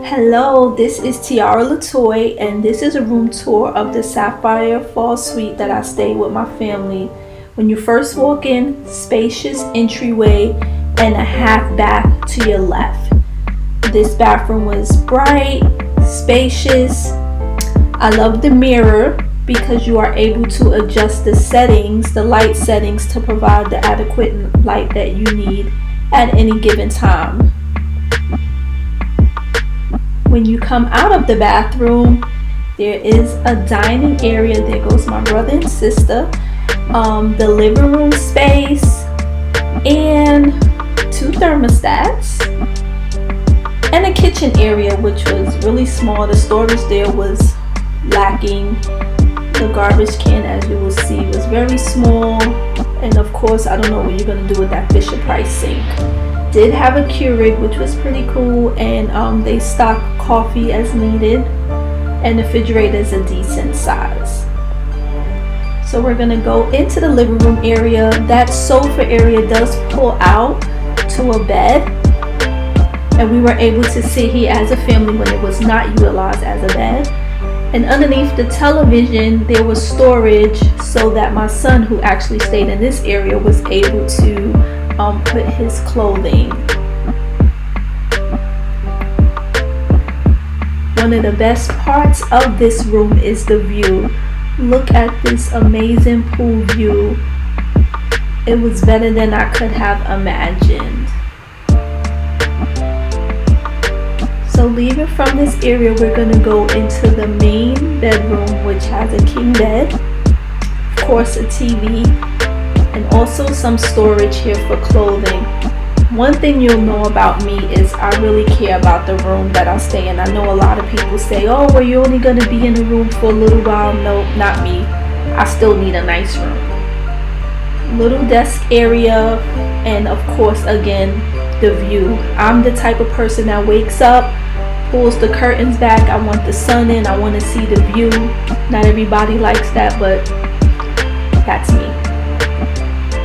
Hello, this is Tiara Latoy, and this is a room tour of the Sapphire Falls Suite that I stayed with my family. When you first walk in, spacious entryway and a half bath to your left. This bathroom was bright, spacious. I love the mirror because you are able to adjust the settings, the light settings, to provide the adequate light that you need at any given time. When you come out of the bathroom, there is a dining area. There goes my brother and sister. The living room space and two thermostats and a kitchen area, which was really small. The storage there was lacking. The garbage can, as you will see, was very small. And of course, I don't know what you're going to do with that Fisher Price sink. Did have a Keurig, which was pretty cool, and they stock coffee as needed, and the refrigerator is a decent size. So we're gonna go into the living room area. That sofa area does pull out to a bed, and we were able to sit here as a family when it was not utilized as a bed. And underneath the television there was storage so that my son, who actually stayed in this area, was able to put his clothing. One of the best parts of this room is the view. Look at this amazing pool view. It was better than I could have imagined. So leaving from this area, we're going to go into the main bedroom, which has a king bed, of course a TV, and also some storage here for clothing. One thing you'll know about me is I really care about the room that I stay in. I know a lot of people say, oh, well, you're only going to be in a room for a little while. No, not me. I still need a nice room. Little desk area, and of course, again, the view. I'm the type of person that wakes up, pulls the curtains back. I want the sun in. I want to see the view. Not everybody likes that, but that's me.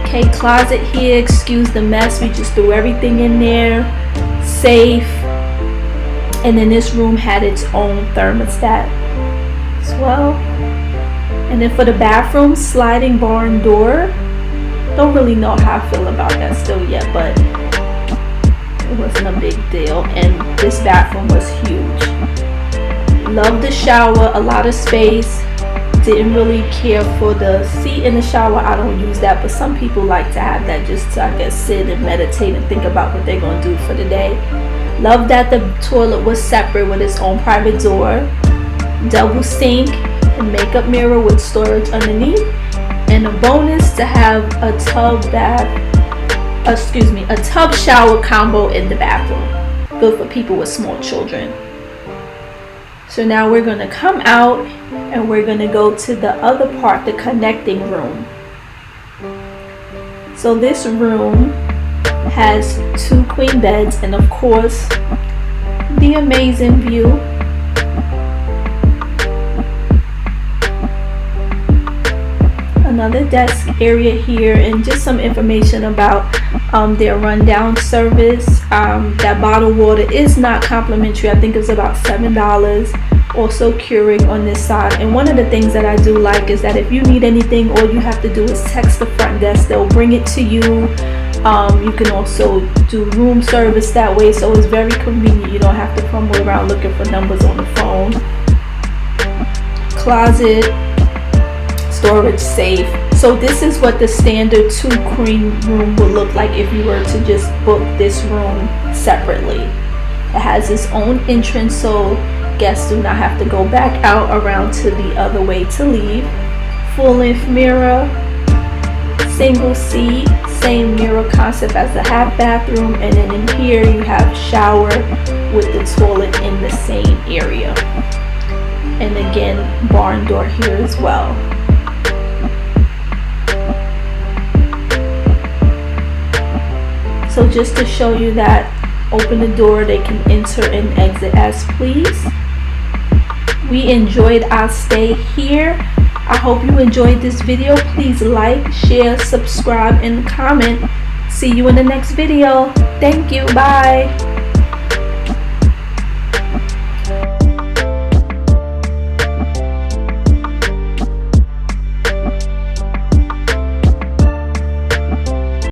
Okay, closet here, excuse the mess, we just threw everything in there. Safe. And then this room had its own thermostat as well. And then for the bathroom, sliding barn door. Don't really know how I feel about that still yet, but it wasn't a big deal. And this bathroom was huge. Love the shower, a lot of space. Didn't really care for the seat in the shower. I don't use that, but some people like to have that just to, I guess, sit and meditate and think about what they're going to do for the day. Love that the toilet was separate with its own private door. Double sink and makeup mirror with storage underneath. And a bonus to have a tub shower combo in the bathroom. Good for people with small children. So now we're going to come out and we're going to go to the other part, the connecting room. So this room has two queen beds and of course the amazing view. Another desk area here, and just some information about their rundown service. That bottled water is not complimentary. I think it's about $7. Also Keurig on this side. And one of the things that I do like is that if you need anything, all you have to do is text the front desk. They'll bring it to you. You can also do room service that way, so it's very convenient. You don't have to fumble around looking for numbers on the phone. Closet, storage, safe. So this is what the standard 2 queen room would look like if you were to just book this room separately. It has its own entrance, so guests do not have to go back out around to the other way to leave. Full length mirror, single seat, same mirror concept as the half bathroom, and then in here you have shower with the toilet in the same area. And again, barn door here as well. So just to show you that, open the door, they can enter and exit as please. We enjoyed our stay here. I hope you enjoyed this video. Please like, share, subscribe, and comment. See you in the next video. Thank you. Bye.